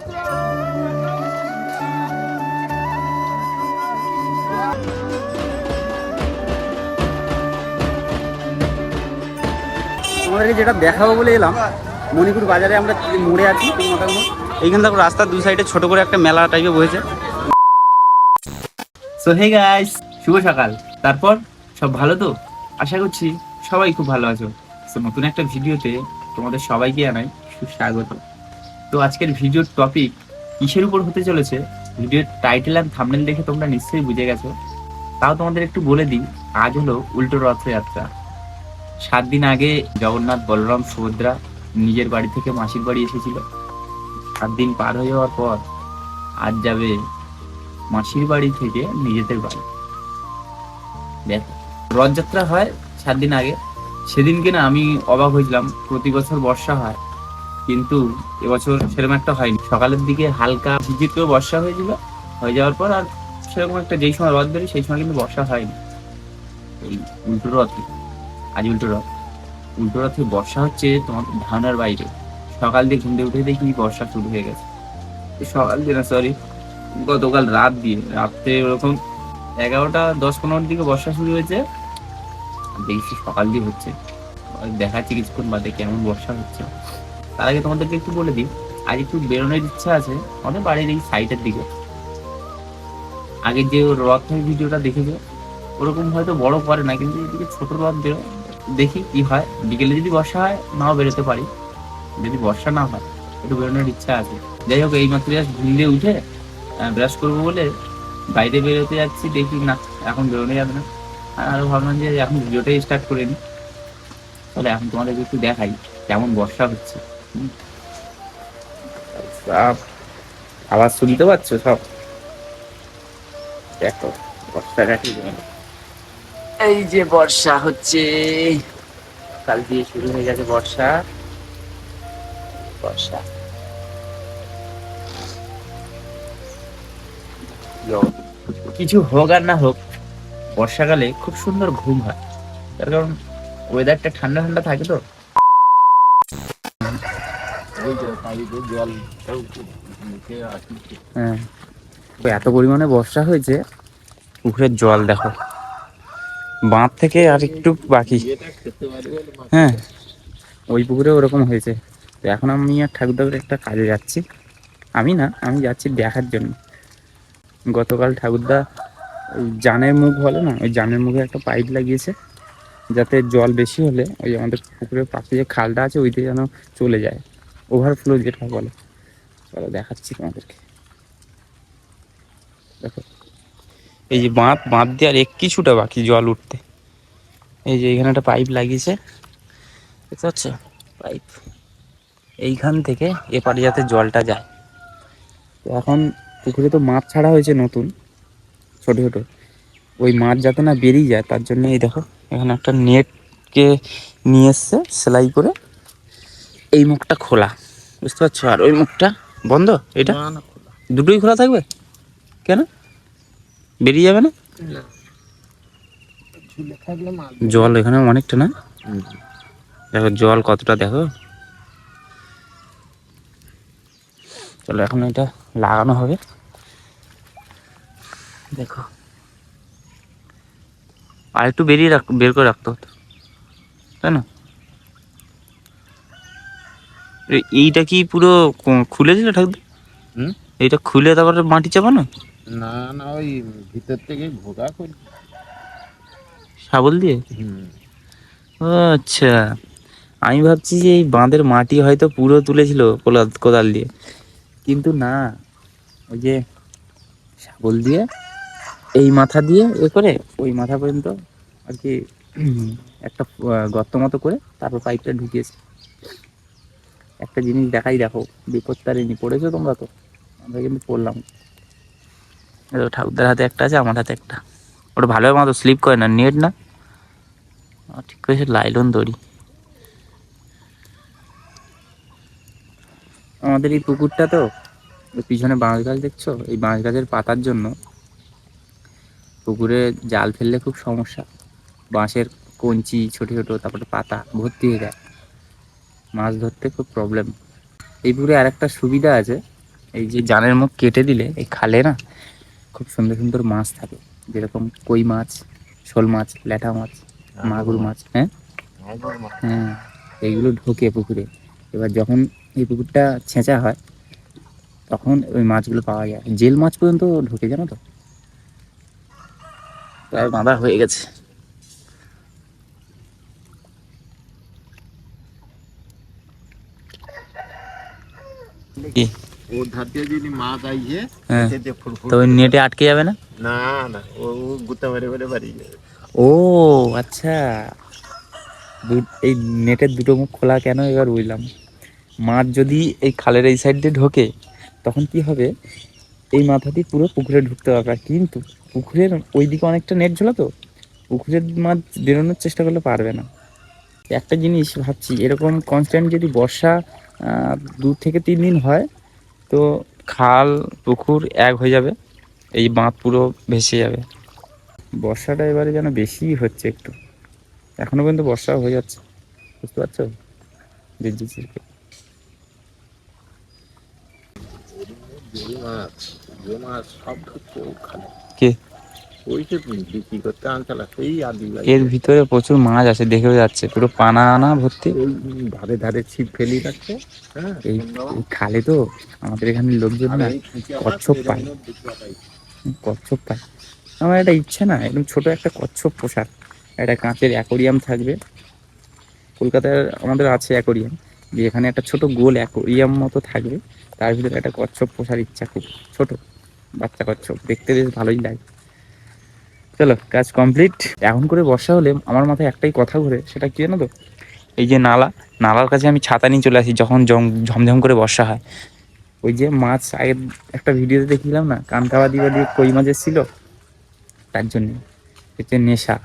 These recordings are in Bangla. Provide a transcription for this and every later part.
আমাদেরকে যেটা দেখাবো বলে এলাম, মণিপুর বাজারে আমরা মোড়ে আছি। এইখানে দেখো রাস্তার দুই সাইডে ছোট করে একটা মেলা টাইপের বসেছে। সো হে গাইস, শুভ সকাল। তারপর সব ভালো তো? আশা করছি সবাই খুব ভালো আছো। তো নতুন একটা ভিডিওতে তোমাদের সবাইকে জানাই সুস্বাগত। তো আজকের ভিডিওর টপিক কিসের উপর হতে চলেছে, ভিডিওর টাইটেল আর থাম্বনেল দেখে তোমরা নিশ্চয়ই বুঝে গেছো। তাও তোমাদের একটু বলে দিই, আজ হলো উল্টো রথযাত্রা। 7 দিন আগে জগন্নাথ, বলরাম, সুভদ্রা নিজের বাড়ি থেকে মাসির বাড়ি এসেছিল। 7 দিন পার হয়ে যাওয়ার পর আজ যাবে মাসির বাড়ি থেকে নিজেদের বাড়ি। দেখো, রথযাত্রা হয় 7 দিন আগে। সেদিনকে না আমি অবাক হয়েছিলাম। প্রতি বছর বর্ষা হয়, কিন্তু এবছর সেরকম একটা হয়নি। সকালের দিকে হালকা ঝিরঝির করে বর্ষা হয়েছিল, হয়ে যাওয়ার পর আর সেরকম একটা, যেই সময় রথ বেরোয় সেই সময় কিন্তু বর্ষা হয়নি। এই উল্টো রথে, আজ উল্টো রথ। উল্টো রথে বর্ষা হচ্ছে তোমার ধারণার বাইরে। সকাল দিয়ে ঘুম থেকে উঠে দেখি বর্ষা শুরু হয়ে গেছে। সকাল দিয়ে না, সরি, গতকাল রাত্রে ওরকম 11টা 10-15 দিকে বর্ষা শুরু হয়েছে। দেখছি সকাল দিয়ে হচ্ছে। দেখাচ্ছি কিছুক্ষণ বাদে কেমন বর্ষা হচ্ছে। তার আগে তোমাদেরকে একটু বলে দিই, আজ একটু বেরোনোর ইচ্ছা আছে আমাদের বাড়ির এই সাইডের দিকে। আগে যে রথের ভিডিওটা দেখেছো, ওরকম হয়তো বড় করে না, কিন্তু এদিকে ছোট রথ বেরো। দেখি কি হয়, বিকেলে যদি বর্ষা হয় নাও বেরোতে পারি। যদি বর্ষা না হয় একটু বেরোনোর ইচ্ছা আছে। যাই হোক, এই মাত্র জাস্ট ঘুম দিয়ে উঠে ব্রাশ করবো বলে বাইরে বেরোতে যাচ্ছি, দেখি না এখন বেরোনো যাবে না। আরো ভাবলাম যে এখন ভিডিওটাই স্টার্ট করে নিই। তাহলে এখন তোমাদের একটু দেখাই কেমন বর্ষা হচ্ছে। আওয়াজ শুনতে পাচ্ছ সব? দেখো বর্ষাটা কি, এই যে বর্ষা হচ্ছে, কাল দিয়ে শুরু হয়ে গেছে বর্ষা। বর্ষা কিছু হোক আর না হোক, বর্ষাকালে খুব সুন্দর ঘুম হয়। তার কারণ ওয়েদারটা ঠান্ডা ঠান্ডা থাকে তো। হ্যাঁ, এত পরিমাণে বর্ষা হয়েছে, পুকুরের জল দেখো, বাঁধ থেকে আর একটু বাকি। হ্যাঁ, ওই পুকুরে ওরকম হয়েছে। তো এখন আমি আর ঠাকুরদার একটা কাজে যাচ্ছি। আমি না, আমি যাচ্ছি দেখার জন্য। গতকাল ঠাকুরদা ওই জানের মুখ বলে না, ওই জানের মুখে একটা পাইপ লাগিয়েছে, যাতে জল বেশি হলে ওই আমাদের পুকুরের পাশে যে খালটা আছে ওইতে যেন চলে যায়, ওভারফ্লো যেটা বলে। চলো দেখাচ্ছি তোমাদেরকে। দেখো, এই যে বাঁধ দিয়ে আর কিছুটা বাকি জল উঠতে। এই যে এখানে একটা পাইপ লাগিয়েছে, দেখতে পাচ্ছ? পাইপ এইখান থেকে এপারে যাতে জলটা যায়। তো এখন পুকুরে তো মাছ ছাড়া হয়েছে নতুন, ছোট ছোট। ওই মাছ যাতে না বেরিয়ে যায় তার জন্য এই দেখো এখানে একটা নেটকে নিয়ে এসছে সেলাই করে। এই মুখটা খোলা, বুঝতে পারছো? আর ওই মুখটা বন্ধ। এটা দুটোই খোলা থাকবে কেন? বেরিয়ে যাবে না? জল এখানে অনেকটা না? দেখো জল কতটা, দেখো। চলো এখন এটা লাগানো হবে। দেখো, আর একটু বের করে রাখতে হতো, তাই না? এইটা কি পুরো খুলে দিলে ঠাকুর? এইটা খুলে তারপরে মাটি চাপানো? না না, ওই ভিতর থেকে ভোগা করি শাবল দিয়ে। ও আচ্ছা, আমি ভাবছি যে এই বাঁধের মাটি হয়তো পুরো তুলেছিল কোদাল দিয়ে, কিন্তু না, ওই যে শাবল দিয়ে এই মাথা দিয়ে এ করে ওই মাথা পর্যন্ত আর কি একটা গর্ত মতো করে তারপর পাইপটা ঢুকিয়েছে। একটা জিনিস দেখাই, দেখো, বিপত্তারিণী পড়েছো তোমরা তো? আমরা কিন্তু পড়লাম। ঠাকুরদার হাতে একটা আছে, আমার হাতে একটা। ওটা ভালোভাবে মতো স্লিপ করে না, নেট না, ঠিক করেছে লাইলন দড়ি। আমাদের এই পুকুরটা তো, পিছনে বাঁশ গাছ দেখছো, এই বাঁশ গাছের পাতার জন্য পুকুরে জাল ফেললে খুব সমস্যা। বাঁশের কঞ্চি ছোট ছোট, তারপরে পাতা ভর্তি হয়ে যায়, মাছ ধরতে খুব প্রবলেম। এই পুকুরে আর একটা সুবিধা আছে, এই যে জানের মুখ কেটে দিলে এই খালে না খুব সুন্দর সুন্দর মাছ থাকে, যেরকম কই মাছ, শোল মাছ, ল্যাঠা মাছ, মাগুর মাছ। হ্যাঁ হ্যাঁ, এইগুলো ঢোকে পুকুরে। এবার যখন এই পুকুরটা ছেঁচা হয় তখন ওই মাছগুলো পাওয়া যায়, জেল মাছ পর্যন্ত ঢোকে, জানো তো। প্রায় বাঁধা হয়ে গেছে। কি ওর ধার দিয়ে যদি মাছ আইছে, হ্যাঁ, এতে দিয়ে ফুরফুর তো ওই করে নেটে আটকে যাবে না? না না, ও গুতা মেরে মেরে বাড়ি যাবে। ও আচ্ছা, এই নেটের দুটো মুখ খোলা কেন এবার বুঝলাম। মাছ যদি এই খালের এই সাইড দিয়ে ঢোকে তখন কি হবে, এই মাথা দিয়ে পুরো পুকুরে ঢুকতে পারবে, কিন্তু পুকুরের ওইদিকে অনেকটা নেট ঝোলা, তো পুকুরের মাছ বেরোনোর চেষ্টা করলে পারবে না। একটা জিনিস ভাবছি, এরকম কনস্ট্যান্ট যদি বর্ষা 2 থেকে 3 দিন হয় তো খাল পুকুর এক হয়ে যাবে, এই বাঁধ পুরো ভেসে যাবে। বর্ষাটা এবারে যেন বেশি হচ্ছে একটু, এখনো পর্যন্ত বর্ষা হয়ে যাচ্ছে, বুঝতে পারছো? ঝিরঝির। জেল মাছ, জেল মাছ সব ঢুকছে ওখানে। কে? ওই যে বিক্রি করতে আনছিল সেই আদিবাসী। এর ভিতরে প্রচুর মাছ আছে, দেখেও যাচ্ছে, পুরো পানা আনা ভর্তি। ওই ধারে ধারে ছিপ ফেলি রাখছে। হ্যাঁ, এই এই খালে তো আমাদের এখানে লোকজন না কচ্ছপ পায়, কচ্ছপ পায়। আমার একটা ইচ্ছে না, একদম ছোট একটা কচ্ছপ পোষার, একটা কাঁচের অ্যাকোরিয়াম থাকবে। কলকাতায় আমাদের আছে অ্যাকোরিয়াম, যে এখানে একটা ছোট গোল অ্যাকোরিয়াম মতো থাকবে, তার ভিতরে একটা কচ্ছপ পোষার ইচ্ছা খুব। ছোট বাচ্চা কচ্ছপ, দেখতে বেশ ভালোই লাগে। চলো, কাজ কমপ্লিট। এখন করে বর্ষা হলে আমার মাথায় একটাই কথা ঘুরে, সেটা কি জানো তো, এই যে নালার কাছে আমি ছাতা নিয়ে চলে আসি যখন ঝমঝম করে বর্ষা হয়। ওই যে মাছ আগের একটা ভিডিওতে দেখলাম না, কানকাবা দিয়ে কই মাছ এসেছিল, তার জন্য হচ্ছে নেশা।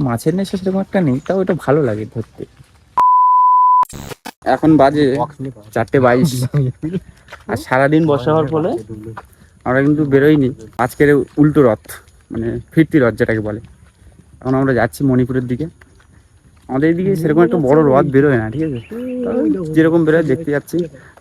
মাছের নেশা সেরকম একটা নেই, তাও এটা ভালো লাগে ধরতে। এখন বাজে 4:22, আর সারাদিন বর্ষা হওয়ার ফলে আমরা কিন্তু বেরোইনি। আজকের উল্টো রথ, মানে ফিরতি রথ যেটাকে বলে। এখন আমরা যাচ্ছি মণিপুরের দিকে। আমাদের এদিকে সেরকম একটা বড় রথ বেরোয় না, ঠিক আছে, যেরকম বেরোয় দেখতে যাচ্ছি।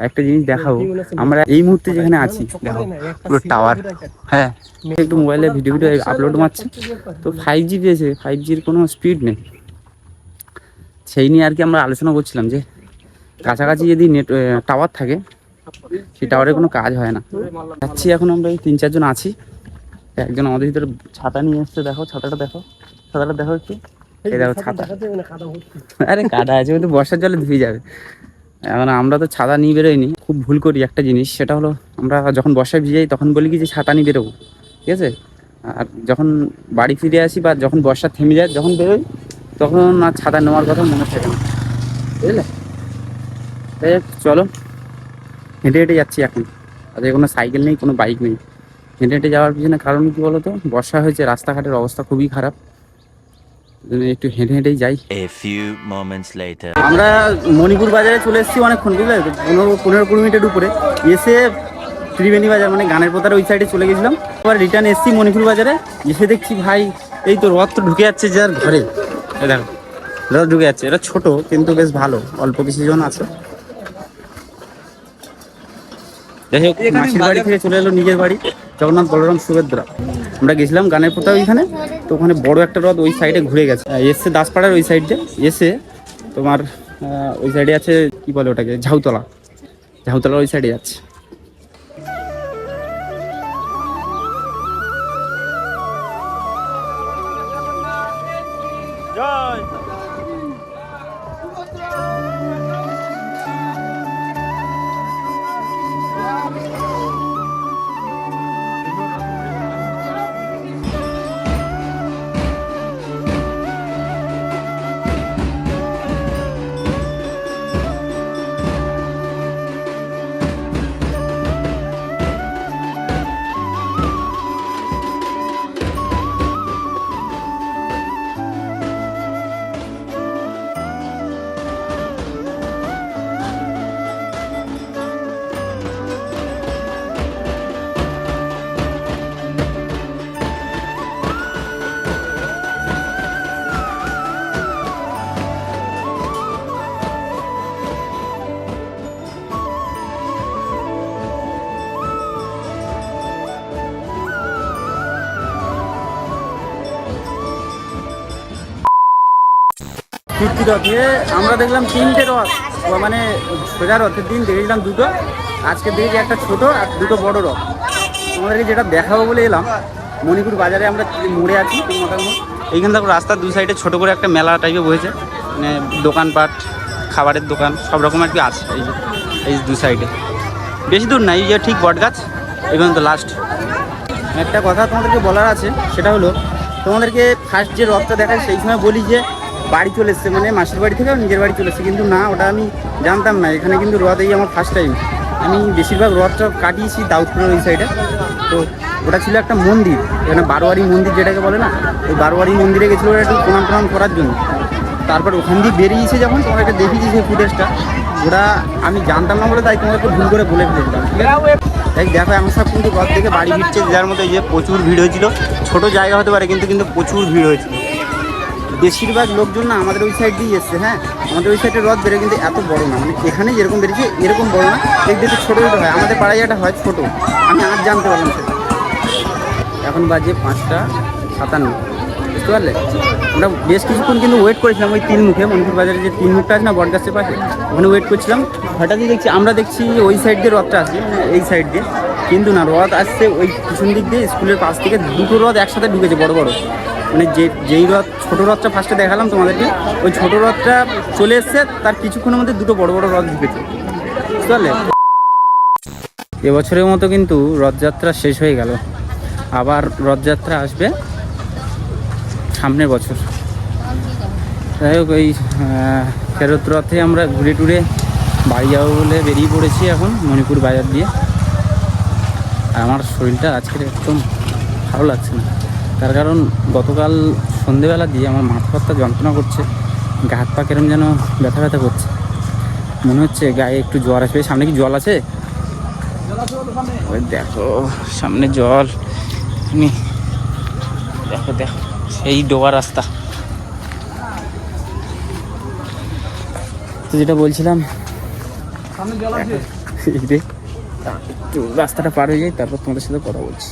একটা জিনিস দেখাবো, আমরা এই মুহূর্তে যেখানে আছি দেখো পুরো টাওয়ার। হ্যাঁ, একটু মোবাইলে ভিডিও আপলোড মারছে, তো 5G দিয়েছে, 5Gর কোনো স্পিড নেই। সেই নিয়ে আর কি আমরা আলোচনা করছিলাম যে কাছাকাছি যদি নেট টাওয়ার থাকে, সেই টাওয়ারে কোনো কাজ হয় না। যাচ্ছি এখন আমরা এই 3-4 জন আছি। একজন আমাদের ভিতরে ছাতা নিয়ে এসছে, দেখো ছাতাটা দেখো, ছাতাটা দেখো একটু, এই দেখো ছাতা। আরে কাদা আছে, কিন্তু বর্ষার জলে ধুয়ে যাবে। এখন আমরা তো ছাতা নিয়ে বেরোইনি, খুব ভুল করি একটা জিনিস, সেটা হলো আমরা যখন বর্ষায় ভিজে যাই তখন বলি কি যে ছাতা নিয়ে বেরোবো, ঠিক আছে, আর যখন বাড়ি ফিরে আসি বা যখন বর্ষা থেমে যায় যখন বেরোই তখন আর ছাতা নেওয়ার কথা মনে হচ্ছে না, বুঝলে। তাই চলো, হেঁটে হেঁটে যাচ্ছি এখন। তাদের কোনো সাইকেল নেই, কোনো বাইক নেই। হেঁটে হেঁটে যাওয়ার পিছনে কারণ কি বলো তো, বর্ষা হয়েছে, রাস্তাঘাটের অবস্থা খুবই খারাপ, একটু হেঁটে হেঁটেই যাই। আমরা মণিপুর বাজারে চলে এসেছি অনেকক্ষণ, বুঝলে, 15-20 মিনিটের উপরে। এসে ত্রিবেণী বাজার মানে গানের পোতার ওই সাইডে চলে গেছিলাম, আবার রিটার্ন এসেছি মণিপুর বাজারে। এসে দেখছি ভাই এই তো রথ তো ঢুকে যাচ্ছে যার ঘরে, দেখো রথ ঢুকে যাচ্ছে। এটা ছোট কিন্তু বেশ ভালো, অল্প কিছু জন আছে। যাই হোক, মাসির বাড়ি থেকে চলে এলো নিজের বাড়ি, জগন্নাথ বলরাম সুভদ্রা। আমরা গেছিলাম গানের পোতা ওইখানে, তো ওখানে বড় একটা রথ ওই সাইডে ঘুরে গেছে, এসছে দাসপাড়ার ওই সাইডে এসে তোমার ওই সাইডে আছে, কি বলে ওটাকে, ঝাউতলা, ঝাউতলার ওই সাইডে যাচ্ছে। ফিরতি রথে আমরা দেখলাম 3টে রথ, মানে সোজা রথের দিন দেখেছিলাম 2টো, আজকে দেখেছি একটা ছোট আর 2টো বড় রথ। তোমাদেরকে যেটা দেখাবো বলে এলাম, মণিপুর বাজারে আমরা মোড়ে আছি, মাথার মোড়। এইখান থেকে রাস্তার 2 সাইডে ছোটো করে একটা মেলা টাইপে বসেছে, মানে দোকানপাট, খাবারের দোকান সব রকম আর কি আছে। এই 2 সাইডে বেশি দূর নাই, যে ঠিক বটগাছ এখানে তো লাস্ট। একটা কথা তোমাদেরকে বলার আছে, সেটা হলো তোমাদেরকে ফার্স্ট যে রথটা দেখায় সেই সময় বলি যে বাড়ি চলে এসছে, মানে মাসির বাড়ি থেকে নিজের বাড়ি চলে এসছে, কিন্তু না, ওটা আমি জানতাম না। এখানে কিন্তু রথ এই আমার ফার্স্ট টাইম। আমি বেশিরভাগ রথটা কাটিয়েছি দাউদপুরের ওই সাইডে। তো ওটা ছিল একটা মন্দির, এখানে বারোয়ারি মন্দির যেটাকে বলে না, ওই বারোয়ারি মন্দিরে গেছিলো ওরা একটু প্রণাম করার জন্য। তারপর ওখান দিয়ে বেরিয়েছে যখন, তোমাদেরকে দেখিয়েছি সেই ফুটেজটা, ওটা আমি জানতাম না বলে তাই তোমাদেরকে ভুল করে বলে ফেলেছিলাম, ঠিক আছে? তাই দেখো আমার সব কিন্তু রথ থেকে বাড়ি ফিরছে, যার মধ্যে যে প্রচুর ভিড় হয়েছিল। ছোট জায়গা হতে পারে কিন্তু প্রচুর ভিড় হয়েছিল। বেশিরভাগ লোকজন না আমাদের ওই সাইড দিয়ে এসছে। হ্যাঁ, আমাদের ওই সাইডে রথ বেরোয়, কিন্তু এত বড় না, মানে এখানে যেরকম বেরিয়েছে এরকম বড় না, দেখতে ছোটো ছোটো হয়। আমাদের পাড়ায় যেটা হয় ছোটো, আমি আজ জানতে পারলাম সেটা। এখন বাজে 5:57, বুঝতে পারলে? আমরা বেশ কিছুক্ষণ কিন্তু ওয়েট করেছিলাম ওই 3 মুখে, মণিপুর বাজারে যে 3 মুখটা আছে না বটগাছের পাশে, ওখানে ওয়েট করছিলাম। হঠাৎই আমরা দেখছি ওই সাইড দিয়ে রথটা আসছে, এই সাইড দিয়ে, কিন্তু না, রথ আসছে ওই পিছন দিক দিয়ে, স্কুলের পাশ থেকে 2টো রথ একসাথে ঢুকেছে বড় বড়। মানে যেই রথ, ছোটো রথটা ফার্স্টে দেখালাম তোমাদেরকে, ওই ছোটো রথটা চলে এসছে, তার কিছুক্ষণের মধ্যে 2টো বড় বড় রথ ঢুকেছে, বুঝতে পারলে? এবছরের মতো কিন্তু রথযাত্রা শেষ হয়ে গেল, আবার রথযাত্রা আসবে সামনের বছর। যাই হোক, এই ফেরত রথে আমরা ঘুরে টুরে বাড়ি যাবো বলে বেরিয়ে পড়েছি এখন মণিপুর বাজার দিয়ে। আর আমার শরীরটা আজকের একদম ভালো লাগছে না, তার কারণ গতকাল সন্ধেবেলা দিয়ে আমার মাথা ব্যথা যন্ত্রণা করছে, গা হাত পা কেরম যেন ব্যথা ব্যথা করছে, মনে হচ্ছে গায়ে একটু জ্বর আসবে। সামনে কি জল আছে? ওই দেখো সামনে জল, দেখো দেখো সেই ডোবা রাস্তা। তো যেটা বলছিলাম, একটু রাস্তাটা পার হয়ে যায়, তারপর তোমাদের সাথে কথা বলছি।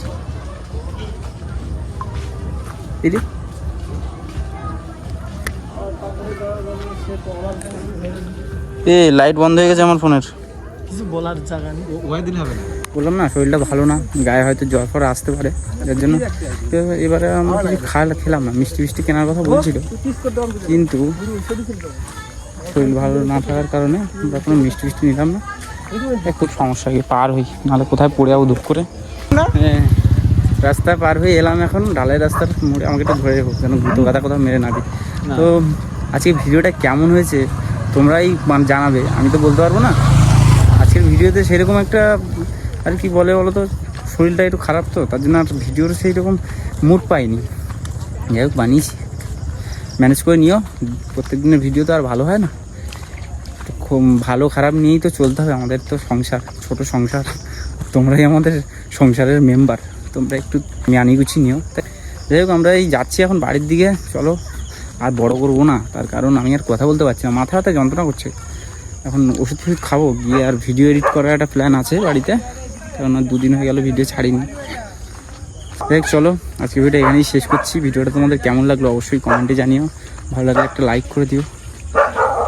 লাইট বন্ধ হয়ে গেছে আমার ফোনের, কিছু বলার জায়গা নেই, ওয়াই দিন হবে না। বললাম না শরীরটা ভালো না, গায়ে হয়তো জ্বর ফর আসতে পারে, এর জন্য এবারে আমরা কিছু খেলাম না। মিষ্টি কেনার কথা বলছিল, কিন্তু শরীর ভালো না থাকার কারণে আমরা কোনো মিষ্টি নিলাম না। খুব সমস্যা, পার হই নাহলে কোথায় পড়ে যাবো দুঃখ করে। হ্যাঁ, রাস্তা পার হয়ে এলাম এখন, ঢালাই রাস্তার মোড়ে। আমাকে একটু ধরে রেখো যেন গুঁতো গাদা কোথাও মেরে না দিই। তো আজকে ভিডিওটা কেমন হয়েছে তোমরাই জানাবে, আমি তো বলতে পারবো না। আজকের ভিডিওতে সেরকম একটা আর কি বলে বলো তো, শরীরটা একটু খারাপ, তো তার জন্য আর ভিডিওর সেই রকম মুড পাইনি। যাই হোক, বানিয়েছি, ম্যানেজ করে নিও। প্রত্যেক দিনের ভিডিও তো আর ভালো হয় না, খুব ভালো খারাপ নিয়েই তো চলতে হবে। আমাদের তো সংসার, ছোট সংসার, তোমরাই আমাদের সংসারের মেম্বার, তোমরা একটু মানিয়ে গুছিয়ে নিও। যাই হোক, আমরা এই যাচ্ছি এখন বাড়ির দিকে। চলো, আর বড় করবো না, তার কারণ আমি আর কথা বলতে পারছি না, মাথা ব্যথা যন্ত্রণা করছে। এখন ওষুধ খাবো, গিয়ে আর ভিডিও এডিট করার একটা প্ল্যান আছে বাড়িতে, কারণ 2 দিন হয়ে গেল ভিডিও ছাড়িনি। দেখ, চলো আজকে ভিডিওটা এখানেই শেষ করছি। ভিডিওটা তোমাদের কেমন লাগলো অবশ্যই কমেন্টে জানিও, ভালো লাগলে একটা লাইক করে দিও।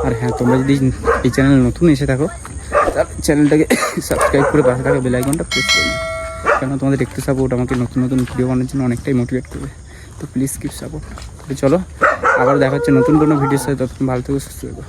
আর হ্যাঁ, তোমরা যদি এই চ্যানেলে নতুন এসে থাকো, তার চ্যানেলটাকে সাবস্ক্রাইব করে পাশে থাকা বেল আইকনটা প্রেস করে দিও, কেন তোমাদের একটু সাপোর্ট আমাকে নতুন ভিডিও বানানোর জন্য অনেকটাই মোটিভেট করবে। তো প্লিজ কিপ সাপোর্ট। চলো, আবার দেখা হচ্ছে নতুন কোনো ভিডিওর সাথে, ততক্ষণ ভালো থেকো, সুস্থ থেকো।